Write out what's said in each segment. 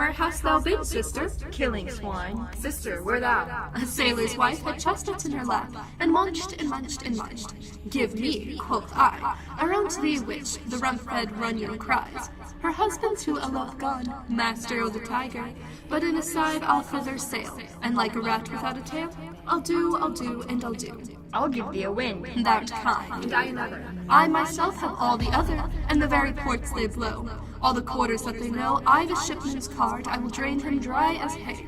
where hast thou been, sister? Killing swine. Sister, where thou? A sailor's wife had chestnuts in her lap, and munched and munched and munched. Give me, quoth I, around thee which the rump-fed runyon cries. Her husband to aloft gone, master o' the tiger, but in a side I'll thither sail, and like a rat without a tail, I'll do, and I'll do. I'll give thee a wind. Thou'rt kind. And I another. I myself have all the other, and the very ports they blow. All the quarters that they know, I the shipman's card, I will drain him dry as hay.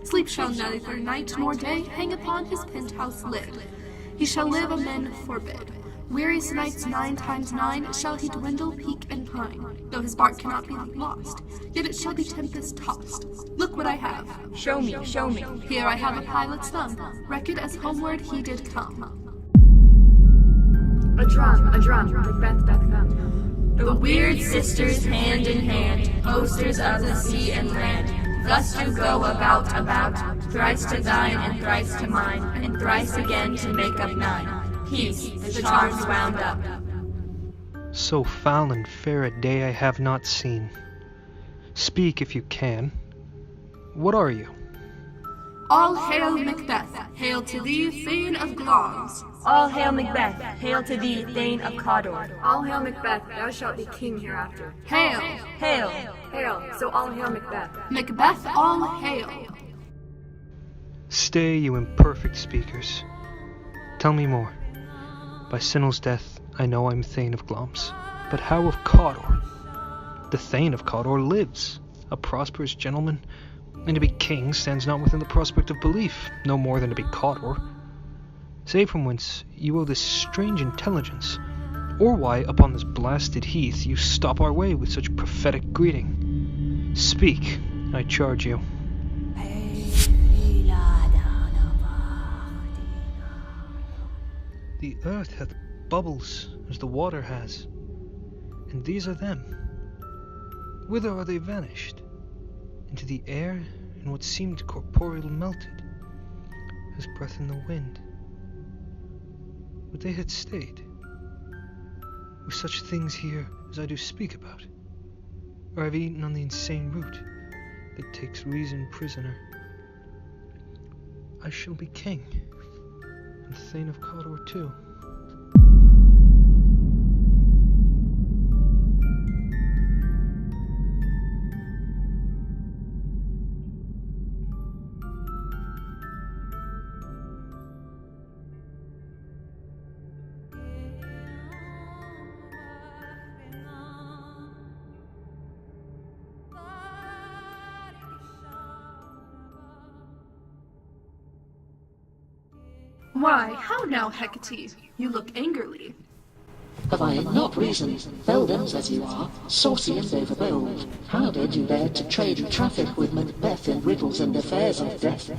Sleep shall neither night nor day hang upon his penthouse lid. He shall live a man forbid. Weariest nights 9 times 9 shall he dwindle, peak, and pine. Though his bark cannot be lost, yet it shall be tempest tossed. Look what I have. Show me, show me. Here I have a pilot's thumb, recked as homeward he did come. A drum, Macbeth doth come. The weird sisters hand in hand, hosters of the sea and land, thus do go about, thrice to thine and thrice to mine, and thrice again to make up 9. Peace, the charms wound up. So foul and fair a day I have not seen. Speak if you can. What are you? All hail Macbeth, hail to thee, Thane of Glamis. All hail Macbeth, hail to thee, Thane of Cawdor. All hail Macbeth, thou shalt be king hereafter. Hail, Hail. Hail, so all hail Macbeth. Macbeth, all hail. Stay, you imperfect speakers. Tell me more. By Sinel's death, I know I'm Thane of Glamis. But how of Cawdor? The Thane of Cawdor lives, a prosperous gentleman, and to be king stands not within the prospect of belief, no more than to be Cawdor. Say from whence you owe this strange intelligence, or why upon this blasted heath you stop our way with such prophetic greeting. Speak, I charge you. The earth hath bubbles as the water has, and these are them. Whither are they vanished? Into the air, and what seemed corporeal melted, as breath in the wind. Would they had stayed? Were such things here as I do speak about? Or have eaten on the insane root that takes reason prisoner? I shall be king, and Thane of Cawdor too. Why, how now, Hecate? You look angrily. Have I not reason, beldams as you are, saucy and overbold? How dared you dare to trade and traffic with Macbeth in riddles and affairs of death?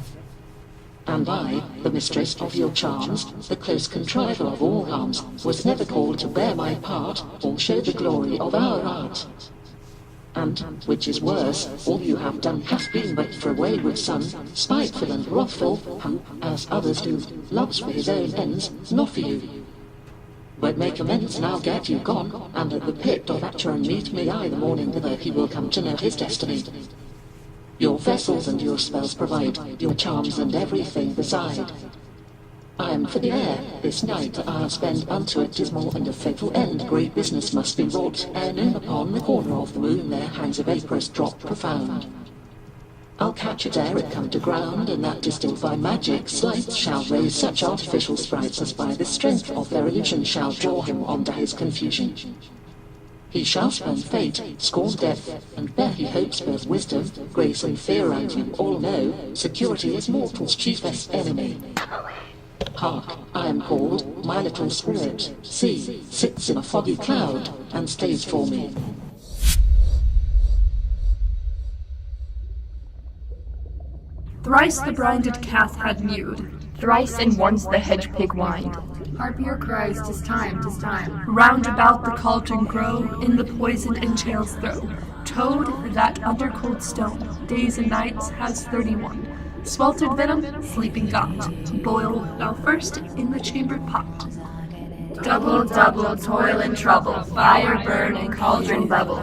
And I, the mistress of your charms, the close contriver of all harms, was never called to bear my part, or show the glory of our art. And, which is worse, all you have done hath been but for a wayward son, spiteful and wrathful, who, as others do, loves for his own ends, not for you. But make amends now, get you gone, and at the pit of Acheron meet me I the morning thither he will come to know his destiny. Your vessels and your spells provide, your charms and everything beside. I am for the air, this night I'll spend unto a dismal and a fateful end. Great business must be wrought, ere noon upon the corner of the moon there hangs a vaporous drop profound. I'll catch it ere it come to ground, and that distilled by magic sleight shall raise such artificial sprites as by the strength of their illusion shall draw him unto his confusion. He shall spurn fate, scorn death, and bear he hopes both wisdom, grace and fear, and you all know security is mortal's chiefest enemy. Hark, I am called, my little spirit, see, sits in a foggy cloud, and stays for me. Thrice the brinded calf had mewed. Thrice and once the hedge pig whined. Harpier cries, 'tis time, 'tis time. Round about the cauldron grow, in the poisoned entrails throw. Toad, that under cold stone, days and nights has 31. Sweltered venom, sleeping got. Boil thou first in the chambered pot. Double, double, toil and trouble, fire burn and cauldron bubble.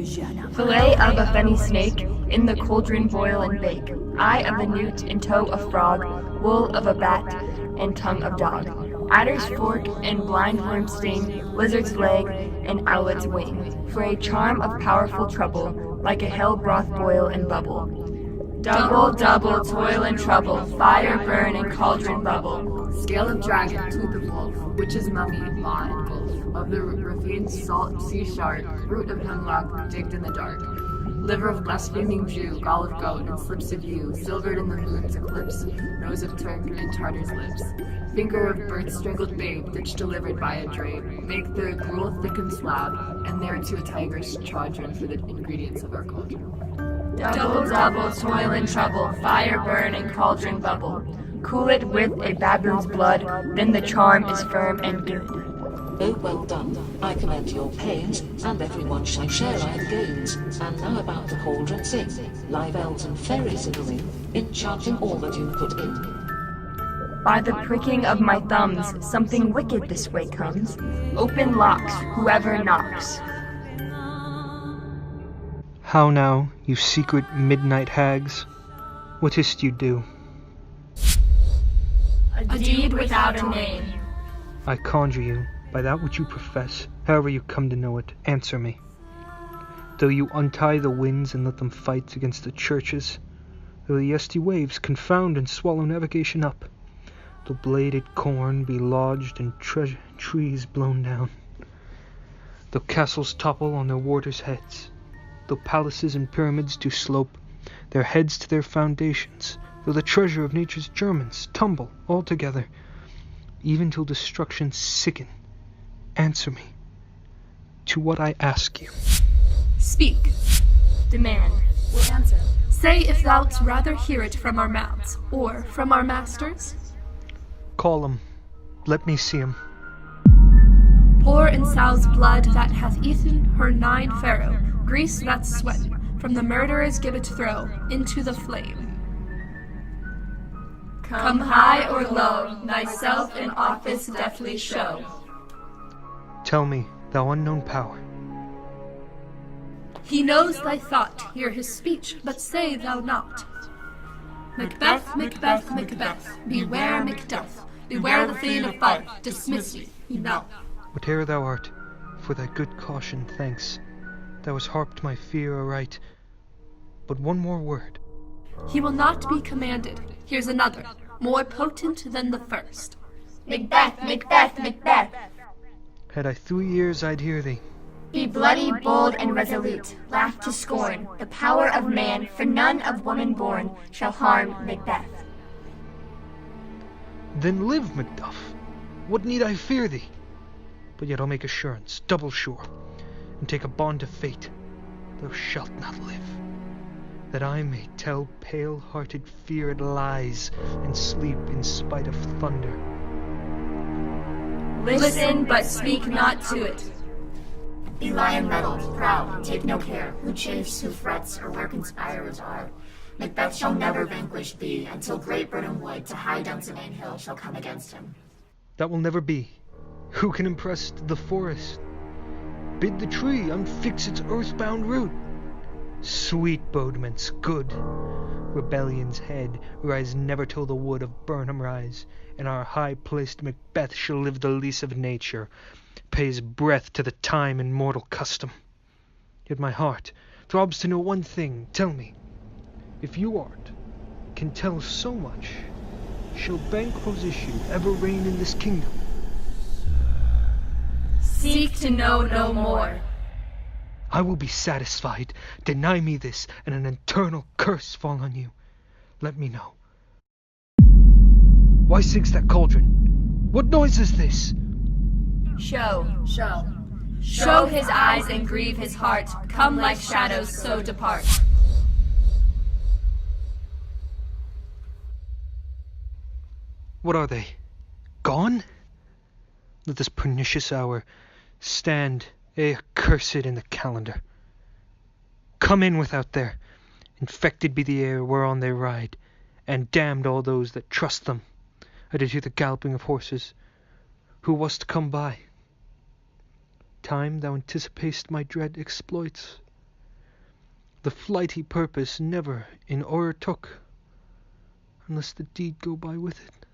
Fillet of a fenny snake, in the cauldron boil and bake. Eye of a newt, and toe of frog, wool of a bat, and tongue of dog. Adder's fork, and blind worm sting, lizard's leg, and owlet's wing. For a charm of powerful trouble, like a hell broth boil and bubble. Double, double, toil and trouble, fire burn and cauldron bubble. Scale of dragon, tooth of wolf, witch's mummy, maw and gulf. Of the ravine, salt, sea shark, root of hemlock, digged in the dark. Liver of blaspheming Jew, gall of goat, and slips of yew, silvered in the moon's eclipse, nose of Turk and Tartar's lips. Finger of birth-strangled babe, ditch delivered by a drape. Make the gruel thickened slab, and thereto a tiger's chaudron for the ingredients of our cauldron. Double, double, toil and trouble, fire burn and cauldron bubble. Cool it with a baboon's blood, then the charm is firm and good. Oh, well done. I commend your pains, and everyone shall share our gains. And now about the cauldron sing. Live elves and fairies in a ring, enchanting all that you put in. By the pricking of my thumbs, something wicked this way comes. Open locks, whoever knocks. How now, you secret midnight hags? What is't you do? A deed without a name. I conjure you, by that which you profess, however you come to know it, answer me. Though you untie the winds and let them fight against the churches, though the esty waves confound and swallow navigation up, though bladed corn be lodged and trees blown down, though castles topple on their warders' heads, though palaces and pyramids do slope their heads to their foundations, though the treasure of nature's germans tumble all together, even till destruction sicken, answer me to what I ask you. Speak. Demand. We'll answer. Say if thou'lt rather hear it from our mouths, or from our masters. Call him. Let me see him. Pour in sow's blood that hath eaten her 9 pharaoh, grease that's sweat, from the murderers give it throw, into the flame. Come high or low, thyself in office deftly show. Tell me, thou unknown power. He knows thy thought, hear his speech, but say thou not. Macbeth, Macbeth, Macbeth, beware Macduff, beware the Thane of Fife, dismiss ye, enough. Whate'er thou art, for thy good caution thanks. Thou hast harped my fear aright. But one more word. He will not be commanded. Here's another, more potent than the first. Macbeth, Macbeth, Macbeth. Had I 3 ears, I'd hear thee. Be bloody, bold, and resolute. Laugh to scorn the power of man, for none of woman born shall harm Macbeth. Then live, Macduff. What need I fear thee? But yet I'll make assurance, double sure, and take a bond of fate. Thou shalt not live, that I may tell pale-hearted feared lies, and sleep in spite of thunder. Listen, but speak not to it. Be lion-mettled, proud, take no care who chafes, who frets, or where conspirers are. Macbeth shall never vanquish thee, until great Birnam Wood to high Dunsinane Hill shall come against him. That will never be. Who can impress the forest? Bid the tree unfix its earthbound root. Sweet bodements, good. Rebellion's head rise never till the wood of Burnham rise, and our high-placed Macbeth shall live the lease of nature, pays breath to the time and mortal custom. Yet my heart throbs to know one thing. Tell me, if you art, can tell so much, shall Banquo's issue ever reign in this kingdom? Seek to know no more. I will be satisfied. Deny me this, and an eternal curse fall on you. Let me know. Why sings that cauldron? What noise is this? Show. Show. Show his eyes and grieve his heart. Come like shadows, so depart. What are they? Gone? Let this pernicious hour stand accursed in the calendar. Come in without there. Infected be the air whereon they ride, and damned all those that trust them. I did hear the galloping of horses. Who wast come by? Time thou anticipatest my dread exploits. the flighty purpose never in o'ertook, unless the deed go by with it.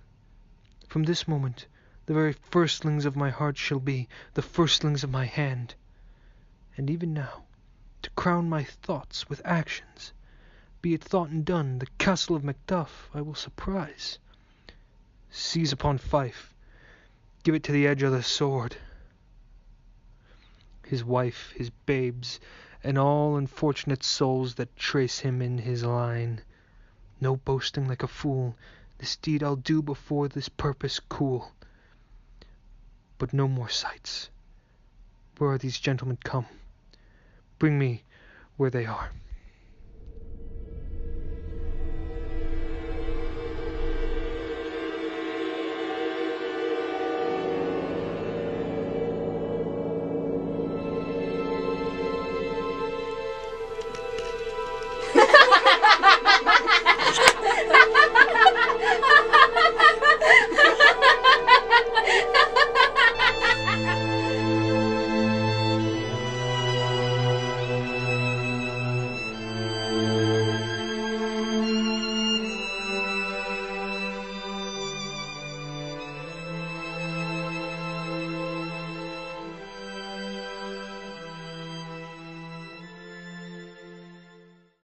From this moment the very firstlings of my heart shall be the firstlings of my hand. And even now, to crown my thoughts with actions, be it thought and done, the castle of Macduff I will surprise. Seize upon Fife, give it to the edge of the sword. His wife, his babes, and all unfortunate souls that trace him in his line. No boasting like a fool, this deed I'll do before this purpose cool. But no more sights. Where are these gentlemen come? Bring me where they are.